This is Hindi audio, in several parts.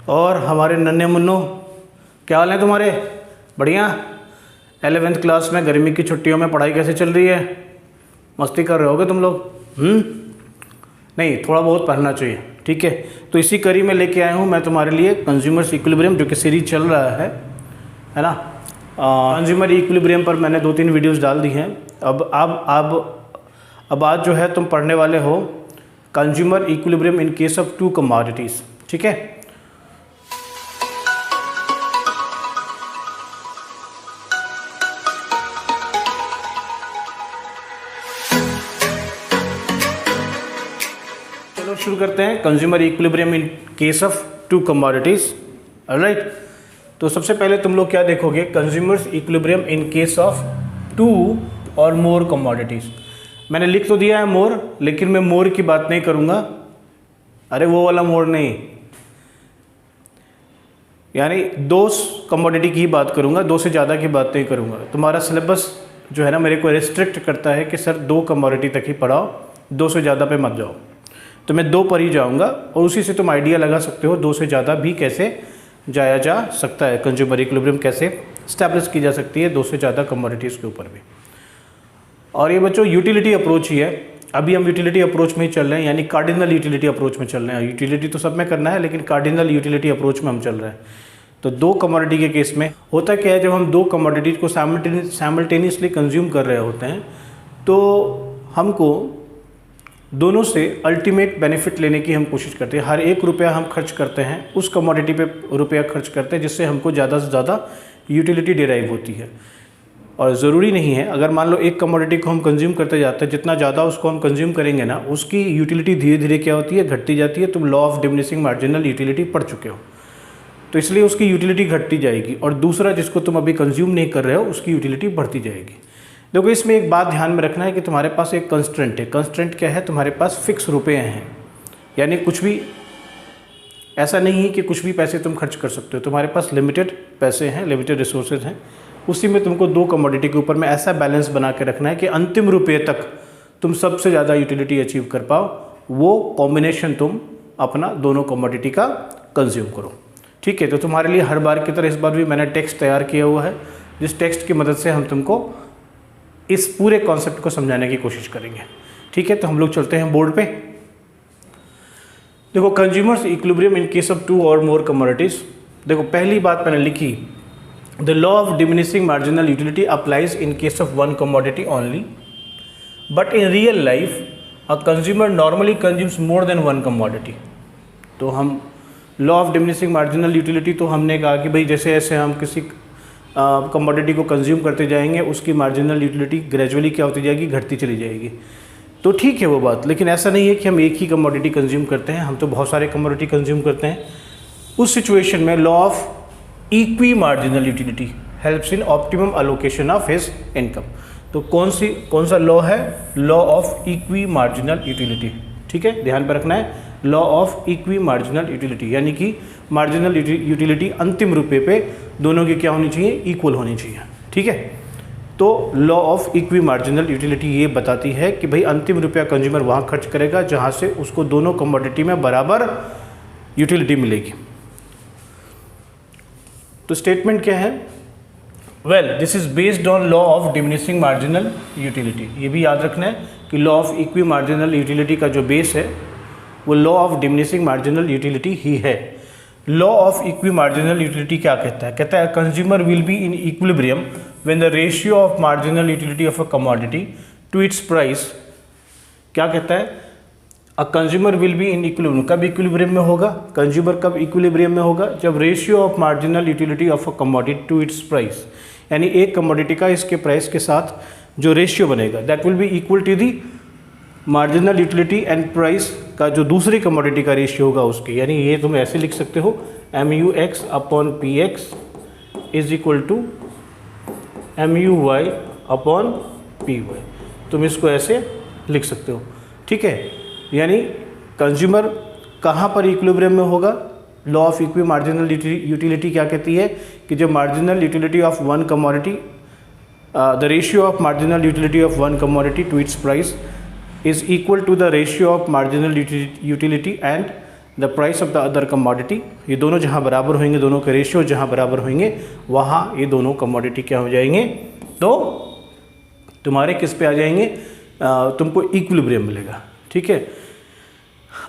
और हमारे नन्हे मुन्नो, क्या हाल है तुम्हारे? बढ़िया। 11th क्लास में गर्मी की छुट्टियों में पढ़ाई कैसे चल रही है? मस्ती कर रहे होगे तुम लोग? नहीं, थोड़ा बहुत पढ़ना चाहिए, ठीक है। तो इसी कड़ी में लेके आया हूँ मैं तुम्हारे लिए कंज्यूमर्स इक्विलिब्रियम, जो कि सीरीज चल रहा है ना। कंज्यूमर इक्विलिब्रियम पर मैंने 2-3 वीडियोस डाल दी हैं। अब आज जो है तुम पढ़ने वाले हो consumer equilibrium in case of 2 commodities, ठीक है। चलो शुरू करते हैं। Consumer equilibrium in case of 2 commodities, alright. तो सबसे पहले तुम लोग क्या देखोगे? Consumers equilibrium in case of 2 और मोर कमोडिटीज़। मैंने लिख तो दिया है मोर, लेकिन मैं मोर की बात नहीं करूँगा। अरे वो वाला मोर नहीं, यानी 2 कमोडिटी की ही बात करूँगा, 2 से ज़्यादा की बात नहीं करूँगा। तुम्हारा सिलेबस जो है ना मेरे को रिस्ट्रिक्ट करता है कि सर 2 कमोडिटी तक ही पढ़ाओ, 2 से ज़्यादा पे मत जाओ। तो मैं 2 पर ही जाऊँगा और उसी से तुम आइडिया लगा सकते हो 2 से ज़्यादा भी कैसे जाया जा सकता है। कंज्यूमर इक्विलिब्रियम कैसे इस्टेब्लिश की जा सकती है 2 से ज़्यादा कमोडिटीज़ के ऊपर भी। और ये बच्चों यूटिलिटी अप्रोच ही है। अभी हम यूटिलिटी अप्रोच में ही चल रहे हैं, यानी कार्डिनल यूटिलिटी अप्रोच में चल रहे हैं। यूटिलिटी तो सब में करना है, लेकिन कार्डिनल यूटिलिटी अप्रोच में हम चल रहे हैं। तो 2 कमोडिटी के केस में होता क्या है, जब हम 2 कमोडिटीज़ को साइमल्टेनियसली कंज्यूम कर रहे होते हैं तो हमको दोनों से अल्टीमेट बेनिफिट लेने की हम कोशिश करते हैं। हर 1 रुपया हम खर्च करते हैं उस कमोडिटी पे रुपया खर्च करते हैं, जिससे हमको ज़्यादा से ज़्यादा यूटिलिटी डिराइव होती है। और ज़रूरी नहीं है, अगर मान लो एक कमोडिटी को हम कंज्यूम करते जाते हैं, जितना ज़्यादा उसको हम कंज्यूम करेंगे ना, उसकी यूटिलिटी धीरे धीरे क्या होती है, घटती जाती है। तुम law of diminishing marginal utility पढ़ चुके हो, तो इसलिए उसकी यूटिलिटी घटती जाएगी और दूसरा जिसको तुम अभी कंज्यूम नहीं कर रहे हो उसकी यूटिलिटी बढ़ती जाएगी। देखो, इसमें एक बात ध्यान में रखना है कि तुम्हारे पास एक कंस्ट्रेंट है। कंस्ट्रेंट क्या है? तुम्हारे पास फिक्स रुपये हैं, यानी कुछ भी ऐसा नहीं है कि कुछ भी पैसे तुम खर्च कर सकते हो। तुम्हारे पास लिमिटेड पैसे हैं, लिमिटेड रिसोर्सेज हैं। उसी में तुमको 2 कमोडिटी के ऊपर में ऐसा बैलेंस बना के रखना है कि अंतिम रुपये तक तुम सबसे ज़्यादा यूटिलिटी अचीव कर पाओ। वो कॉम्बिनेशन तुम अपना दोनों कमोडिटी का कंज्यूम करो, ठीक है। तो तुम्हारे लिए हर बार की तरह इस बार भी मैंने टेक्स्ट तैयार किया हुआ है, जिस टेक्स्ट की मदद से हम तुमको इस पूरे कॉन्सेप्ट को समझाने की कोशिश करेंगे, ठीक है। तो हम लोग चलते हैं बोर्ड पे। देखो, consumers equilibrium in case of 2 और मोर कमोडिटीज़। देखो, पहली बात मैंने लिखी, the law of diminishing marginal utility applies in case of 1 commodity only, but in real life a consumer normally consumes more than 1 commodity. तो हम law of diminishing marginal utility तो हमने कहा कि भाई जैसे ऐसे हम किसी कमोडिटी को कंज्यूम करते जाएंगे, उसकी मार्जिनल यूटिलिटी ग्रेजुअली क्या होती जाएगी, घटती चली जाएगी। तो ठीक है वो बात, लेकिन ऐसा नहीं है कि हम एक ही कमोडिटी कंज्यूम करते हैं, हम तो बहुत सारे कमोडिटी कंज्यूम करते हैं। उस सिचुएशन में law of equi marginal utility helps in optimum allocation of his income. तो कौन सा लॉ है? Law of equi marginal utility, ठीक है, ध्यान पर रखना है। Law of equi marginal utility, यानी कि मार्जिनल यूटिलिटी अंतिम रुपये पे दोनों की क्या होनी चाहिए, इक्वल होनी चाहिए, ठीक है। तो law of equi marginal utility ये बताती है कि भाई अंतिम रुपया कंज्यूमर वहाँ खर्च करेगा जहाँ से उसको दोनों कमोडिटी में बराबर यूटिलिटी मिलेगी। तो स्टेटमेंट क्या है? Well, this is based on law of diminishing marginal utility. ये भी याद रखना है कि law of equi marginal utility का जो बेस है वो law of diminishing marginal utility ही है। Law of equi marginal utility क्या कहता है? कहता है consumer will be in equilibrium when the ratio of marginal utility of a commodity to its price. क्या कहता है? A consumer will be in equilibrium. कब इक्विलिब्रियम में होगा? कंज्यूमर कब इक्विलिब्रियम में होगा? जब ratio of marginal utility of a commodity to its price, यानी एक कमोडिटी का इसके प्राइस के साथ जो रेशियो बनेगा that will be equal to the marginal utility and price का जो दूसरी कमोडिटी का रेशियो होगा उसके। यानी ये तुम ऐसे लिख सकते हो MUX upon PX is equal to MUY upon PY। तुम इसको ऐसे लिख सकते हो, ठीक है। यानी कंज्यूमर कहाँ पर इक्विलिब्रियम में होगा? Law of equi marginal utility क्या कहती है कि जब marginal utility of 1 commodity, the ratio of marginal utility of 1 commodity to its price is equal to the ratio of marginal utility and the price of the other commodity, ये दोनों जहाँ बराबर होंगे, दोनों के रेशियो जहाँ बराबर होंगे वहाँ ये दोनों कमोडिटी क्या हो जाएंगे, तो तुम्हारे किस पे आ जाएंगे, तुमको इक्विलिब्रियम मिलेगा। ठीक है,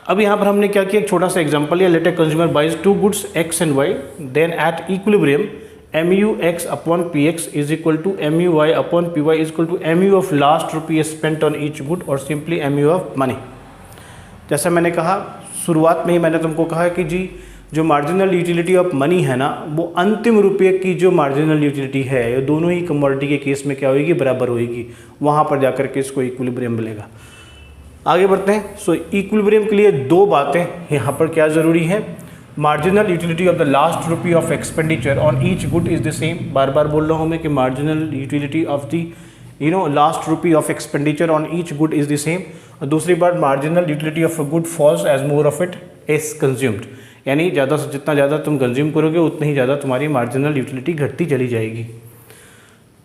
अब यहाँ पर हमने क्या किया, एक छोटा सा एग्जांपल लिया, let a consumer buys two goods X and Y, then at equilibrium MUX upon PX is equal to MUY upon PY is equal to MU of last rupee spent on each good और simply MU of money। जैसा मैंने कहा शुरुआत में ही मैंने तुमको कहा कि जी जो मार्जिनल यूटिलिटी ऑफ मनी है ना, वो अंतिम रुपये की जो मार्जिनल यूटिलिटी है, ये दोनों ही कमोडिटी के केस में क्या होगी, बराबर होगी। वहाँ पर जाकर के इसको इक्विलिब्रियम मिलेगा। आगे बढ़ते हैं। सो इक्विलिब्रियम के लिए दो बातें यहाँ पर क्या ज़रूरी है, marginal utility of the last rupee of expenditure on each good is the same. बार बार बोल रहा हूँ मैं कि marginal utility of the last rupee of expenditure on each good is the same. और दूसरी बात, marginal utility of a good falls as more of it is consumed, यानी ज़्यादा से जितना ज़्यादा तुम कंज्यूम करोगे उतनी ही ज़्यादा तुम्हारी मार्जिनल यूटिलिटी घटती चली जाएगी।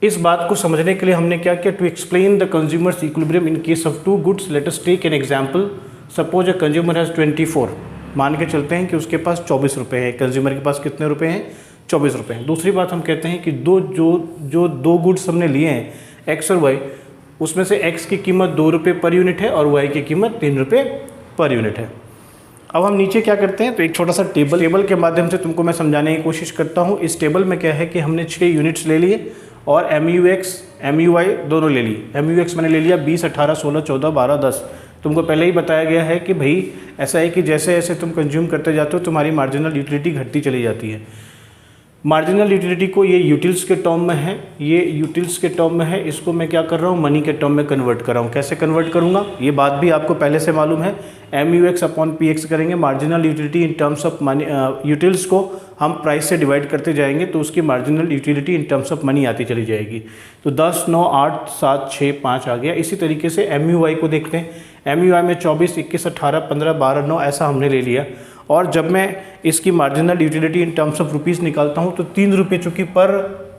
इस बात को समझने के लिए हमने क्या किया, to explain the consumer's equilibrium in case of two goods let us take an example. Suppose a consumer has 24, मान के चलते हैं कि उसके पास 24 रुपये हैं। कंज्यूमर के पास कितने रुपए हैं, 24 रुपये हैं। दूसरी बात हम कहते हैं कि दो गुड्स हमने लिए हैं एक्स और वाई, उसमें से एक्स की कीमत 2 रुपये पर यूनिट है और वाई की कीमत 3 रुपये पर यूनिट है। अब हम नीचे क्या करते हैं, तो एक छोटा सा टेबल के माध्यम से तुमको मैं समझाने की कोशिश करता हूँ। इस टेबल में क्या है कि हमने 6 यूनिट्स ले लिए और MUX MUY दोनों ले लिए। MUX मैंने ले लिया 20, 18, 16, 14, 12, 10। तुमको पहले ही बताया गया है कि भाई ऐसा है कि जैसे जैसे तुम कंज्यूम करते जाते हो तुम्हारी मार्जिनल यूटिलिटी घटती चली जाती है। मार्जिनल यूटिलिटी को ये यूटिल्स के टर्म में है, ये यूटिल्स के टर्म में है, इसको मैं क्या कर रहा हूँ, मनी के टर्म में कन्वर्ट कर रहा हूँ। कैसे कन्वर्ट करूँगा, ये बात भी आपको पहले से मालूम है। MUX अपॉन PX करेंगे, marginal utility in terms of money, utils को हम प्राइस से डिवाइड करते जाएंगे तो उसकी marginal utility in terms of money आती चली जाएगी। तो 10, 9, 8, 7, 6, 5 आ गया। इसी तरीके से MUY को देखते हैं। MUY में 24, 21, 18, 15, 12, 9 ऐसा हमने ले लिया। और जब मैं इसकी marginal utility in terms of rupees निकालता हूँ तो 3 रुपये चूँकि पर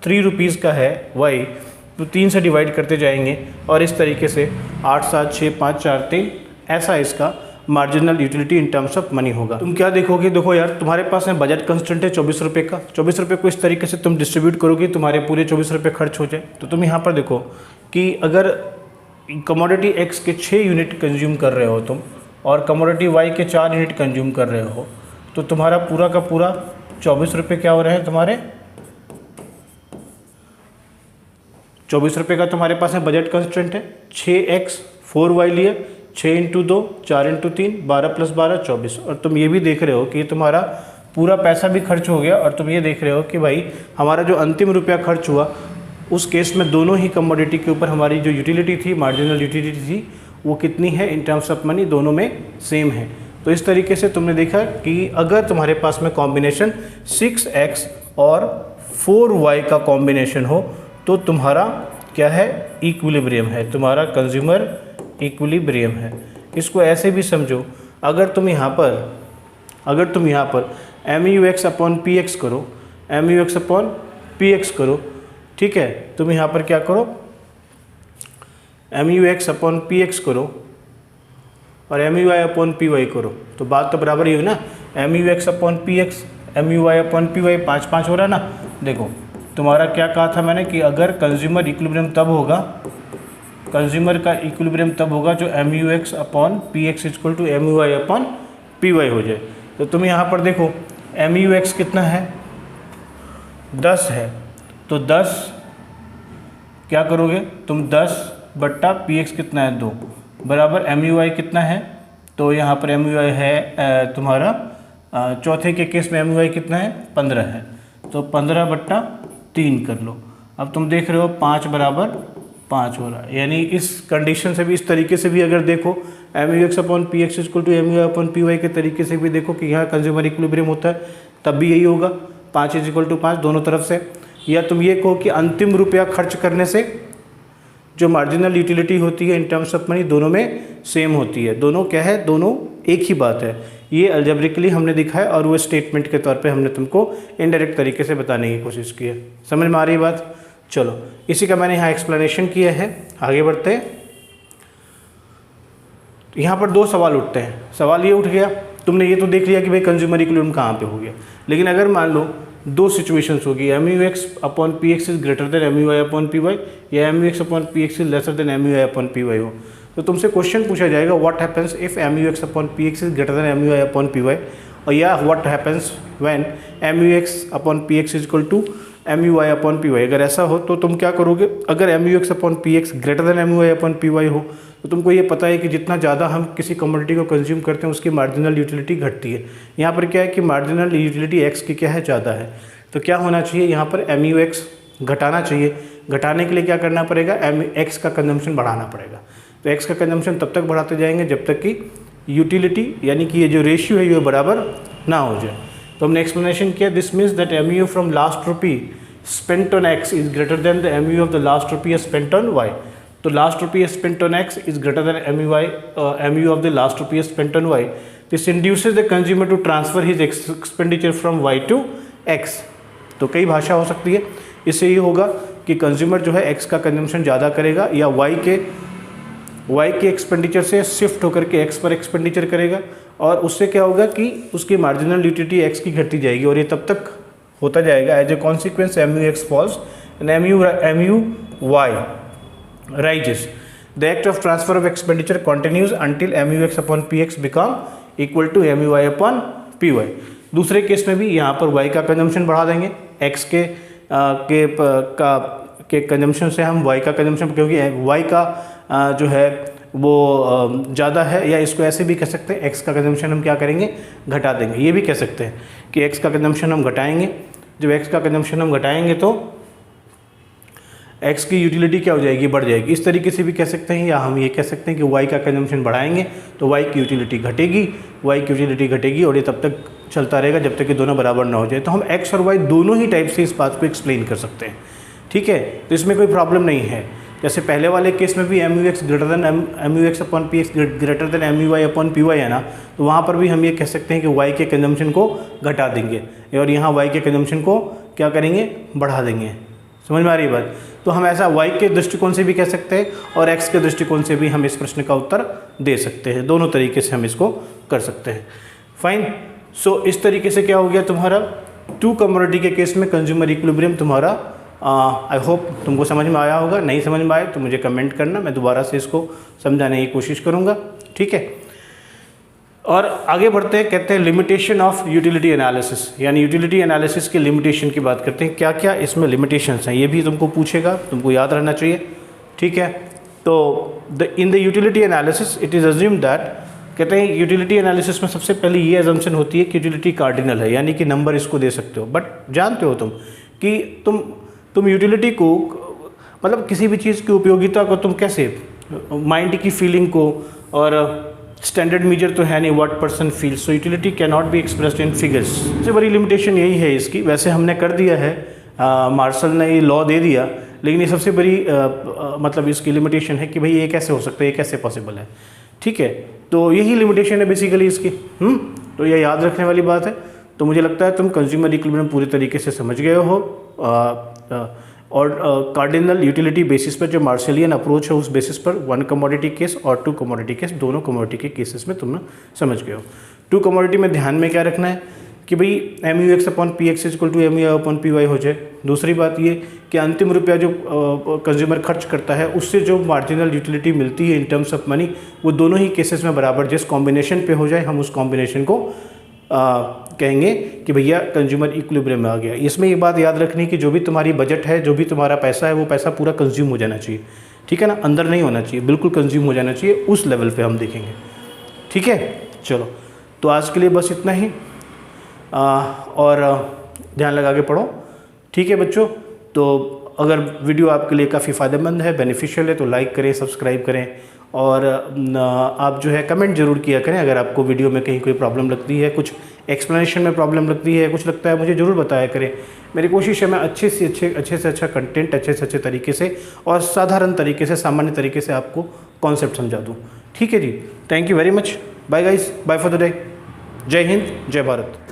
3 रुपीज़ का है वाई, तो 3 से डिवाइड करते जाएंगे और इस तरीके से 8, 7, 6, 5, 4, 3 ऐसा इसका marginal utility in terms of money होगा। तुम क्या देखोगे, देखो यार तुम्हारे पास में बजट कंस्टेंट है 24 रुपये का। 24 रुपये को इस तरीके से तुम डिस्ट्रीब्यूट करोगे तुम्हारे पूरे 24 रुपये खर्च हो जाए। तो तुम यहाँ पर देखो कि अगर कमोडिटी एक्स के 6 यूनिट कंज्यूम कर रहे हो तुम और कमोडिटी वाई के 4 यूनिट कंज्यूम कर रहे हो, तो तुम्हारा पूरा का पूरा 24 रुपये क्या हो रहे हैं तुम्हारे, 24 रुपये का तुम्हारे पास में बजट कंस्टेंट है। 6x 4y लिए, 6 × 2 4 × 3 12 + 12 24। और तुम ये भी देख रहे हो कि तुम्हारा पूरा पैसा भी खर्च हो गया और तुम ये देख रहे हो कि भाई हमारा जो अंतिम रुपया खर्च हुआ उस केस में दोनों ही कमोडिटी के ऊपर हमारी जो यूटिलिटी थी, मार्जिनल यूटिलिटी थी, वो कितनी है इन टर्म्स ऑफ मनी, दोनों में सेम है। तो इस तरीके से तुमने देखा कि अगर तुम्हारे पास में कॉम्बिनेशन 6x और 4y का कॉम्बिनेशन हो तो तुम्हारा क्या है, इक्विलिब्रियम है, तुम्हारा कंज्यूमर इक्विलिब्रियम है। इसको ऐसे भी समझो, अगर तुम यहाँ पर MUX अपॉन PX करो, MUX अपॉन PX करो, ठीक है, तुम यहाँ पर क्या करो, MUX अपॉन PX करो और MUY अपॉन PY करो, तो बात तो बराबर ही हुई ना। MUX upon PX, MUY upon PY 5 5 हो रहा ना। देखो तुम्हारा क्या कहा था मैंने कि अगर कंज्यूमर इक्विलिब्रियम तब होगा, कंज्यूमर का इक्विलिब्रियम तब होगा जो MUX upon PX equal to MUY upon PY हो जाए। तो तुम यहाँ पर देखो MUX कितना है, 10 है, तो 10 क्या करोगे तुम, 10/PX कितना है 2 बराबर MUY कितना है, तो यहाँ पर MUY है तुम्हारा चौथे के केस में MUY कितना है 15 है, तो 15/3 कर लो। अब तुम देख रहे हो 5 बराबर 5 हो रहा है। यानी इस कंडीशन से भी, इस तरीके से भी अगर देखो MUX upon PX equal to MUY upon PY के तरीके से भी देखो कि यहाँ कंज्यूमर इक्विलिब्रियम होता है, तब भी यही होगा 5 = 5 दोनों तरफ से। या तुम ये कहो कि अंतिम रुपया खर्च करने से जो मार्जिनल यूटिलिटी होती है इन टर्म्स ऑफ मनी दोनों में सेम होती है। दोनों क्या है, दोनों एक ही बात है। ये अलजेब्रिकली हमने दिखाया और वो स्टेटमेंट के तौर पे हमने तुमको इनडायरेक्ट तरीके से बताने की कोशिश की है। समझ में आ रही बात? चलो, इसी का मैंने यहाँ एक्सप्लेनेशन किया है। आगे बढ़ते हैं। यहाँ पर 2 सवाल उठते हैं। सवाल ये उठ गया तुमने ये तो देख लिया कि भाई कंज्यूमर इक्विलिब्रियम कहाँ पे हो गया। लेकिन अगर मान लो दो सिचुएशंस होगी, MUX/PX is greater than MUI/PY या MUX/PX is lesser than MUI/PY हो, तो तुमसे क्वेश्चन पूछा जाएगा what happens if MUX/PX is greater than MUI/PY, और या what happens when MUX/PX is equal to MUI/PY। अगर ऐसा हो तो तुम क्या करोगे, अगर MUX/PX ग्रेटर देन MUI/PY हो तो तुमको ये पता है कि जितना ज़्यादा हम किसी कमोडिटी को कंज्यूम करते हैं उसकी मार्जिनल यूटिलिटी घटती है। यहाँ पर क्या है कि मार्जिनल यूटिलिटी एक्स की क्या है, ज़्यादा है, तो क्या होना चाहिए यहाँ पर MUX घटाना चाहिए। घटाने के लिए क्या करना पड़ेगा, एक्स का कंजम्पशन बढ़ाना पड़ेगा। तो एक्स का कंजम्पशन तब तक बढ़ाते जाएंगे जब तक कि यूटिलिटी यानी कि ये जो रेशियो है ये बराबर ना हो जाए। तो हमने एक्सप्लेनेशन किया, this means that MU from last rupee spent on X is greater than the MU of the last rupee spent on Y. तो last rupee spent on X is greater than MU of the last rupee spent on Y. This induces the consumer to transfer his expenditure from Y to X. तो कई भाषा हो सकती है, इससे ये होगा कि कंज्यूमर जो है एक्स का कंजम्पशन ज़्यादा करेगा या वाई के एक्सपेंडिचर से शिफ्ट होकर के एक्स पर एक्सपेंडिचर करेगा, और उससे क्या होगा कि उसकी मार्जिनल यूटिलिटी एक्स की घटती जाएगी, और ये तब तक होता जाएगा as a consequence MUX falls and MUY rises. The act of transfer of expenditure continues until MUX/PX become equal to MUI/PY। दूसरे केस में भी यहाँ पर y का कंजम्पशन बढ़ा देंगे, x के कंजम्पशन से हम y का कंजम्पशन, क्योंकि y का जो है वो ज़्यादा है, या इसको ऐसे भी कह सकते हैं x का कंजम्पशन हम क्या करेंगे, घटा देंगे। ये भी कह सकते हैं कि x का कंजम्पशन हम घटाएंगे। जब x का कंजम्पशन हम घटाएंगे तो x की यूटिलिटी क्या हो जाएगी, बढ़ जाएगी। इस तरीके से भी कह सकते हैं, या हम ये कह सकते हैं कि y का कंजम्पशन बढ़ाएंगे तो y की यूटिलिटी घटेगी, और ये तब तक चलता रहेगा जब तक कि दोनों बराबर ना हो जाए। तो हम x और y दोनों ही टाइप से इस बात को एक्सप्लेन कर सकते हैं, ठीक है। तो इसमें कोई प्रॉब्लम नहीं है। जैसे पहले वाले केस में भी MUX/PX ग्रेटर देन MUI/PY है ना, तो वहाँ पर भी हम ये कह सकते हैं कि y के कंजम्पशन को घटा देंगे, और यहाँ y के कंजम्पशन को क्या करेंगे, बढ़ा देंगे। समझ में आ रही है बात। तो हम ऐसा y के दृष्टिकोण से भी कह सकते हैं और x के दृष्टिकोण से भी हम इस प्रश्न का उत्तर दे सकते हैं। दोनों तरीके से हम इसको कर सकते हैं। फाइन। सो इस तरीके से क्या हो गया तुम्हारा, टू कमोडिटी के केस में कंज्यूमर इक्विलिब्रियम तुम्हारा आई होप तुमको समझ में आया होगा। नहीं समझ में आए तो मुझे कमेंट करना, मैं दोबारा से इसको समझाने की कोशिश करूँगा, ठीक है। और आगे बढ़ते हैं, कहते हैं लिमिटेशन ऑफ यूटिलिटी एनालिसिस, यानी यूटिलिटी एनालिसिस के लिमिटेशन की बात करते हैं। क्या क्या इसमें लिमिटेशंस हैं ये भी तुमको पूछेगा, तुमको याद रहना चाहिए, ठीक है। तो in the utility analysis it is assume that, कहते हैं यूटिलिटी एनालिसिस में सबसे पहले ये अजम्पशन होती है कि यूटिलिटी कार्डिनल है, यानी कि नंबर इसको दे सकते हो। बट जानते हो तुम कि तुम यूटिलिटी को, मतलब किसी भी चीज़ की उपयोगिता को तुम कैसे, माइंड की फीलिंग को, और स्टैंडर्ड मेजर तो है नहीं what person feel, so utility can not be expressed in figures. सबसे बड़ी लिमिटेशन यही है इसकी। वैसे हमने कर दिया है, मार्शल ने ये लॉ दे दिया, लेकिन ये सबसे बड़ी मतलब इसकी लिमिटेशन है कि भाई ये कैसे हो सकता है, ये कैसे पॉसिबल है, ठीक है। तो यही लिमिटेशन है बेसिकली इसकी। तो ये याद रखने वाली बात है। तो मुझे लगता है तुम कंज्यूमर इक्विलिब्रियम पूरी तरीके से समझ गए हो, और कार्डिनल यूटिलिटी बेसिस पर जो मार्शलियन अप्रोच है उस बेसिस पर वन कमोडिटी केस और टू कमोडिटी केस, दोनों कमोडिटी के केसेस में तुम समझ गए हो। टू कमोडिटी में ध्यान में क्या रखना है कि भाई MUX/PX इक्वल टू MUI/PY हो जाए। दूसरी बात ये कि अंतिम रुपया जो कंज्यूमर खर्च करता है उससे जो मार्जिनल यूटिलिटी मिलती है इन टर्म्स ऑफ मनी, वो दोनों ही केसेस में बराबर जिस कॉम्बिनेशन पे हो जाए हम उस कॉम्बिनेशन को कहेंगे कि भैया कंज्यूमर इक्विलिब्रियम में आ गया। इसमें ये बात याद रखनी कि जो भी तुम्हारी बजट है, जो भी तुम्हारा पैसा है, वो पैसा पूरा कंज्यूम हो जाना चाहिए, ठीक है ना, अंदर नहीं होना चाहिए, बिल्कुल कंज्यूम हो जाना चाहिए। उस लेवल पे हम देखेंगे, ठीक है। चलो, तो आज के लिए बस इतना ही, और ध्यान लगा के पढ़ो, ठीक है बच्चों। तो अगर वीडियो आपके लिए काफ़ी फ़ायदेमंद है, बेनिफिशियल है, तो लाइक करें, सब्सक्राइब करें, और आप जो है कमेंट ज़रूर किया करें। अगर आपको वीडियो में कहीं कोई प्रॉब्लम लगती है, कुछ एक्सप्लेनेशन में प्रॉब्लम लगती है, कुछ लगता है, मुझे ज़रूर बताया करें। मेरी कोशिश है मैं अच्छे से अच्छा कंटेंट अच्छे से अच्छे तरीके से और साधारण तरीके से, सामान्य तरीके से आपको कॉन्सेप्ट समझा दूँ, ठीक है जी। Thank you very much. Bye guys, bye for the day. जय हिंद, जय भारत।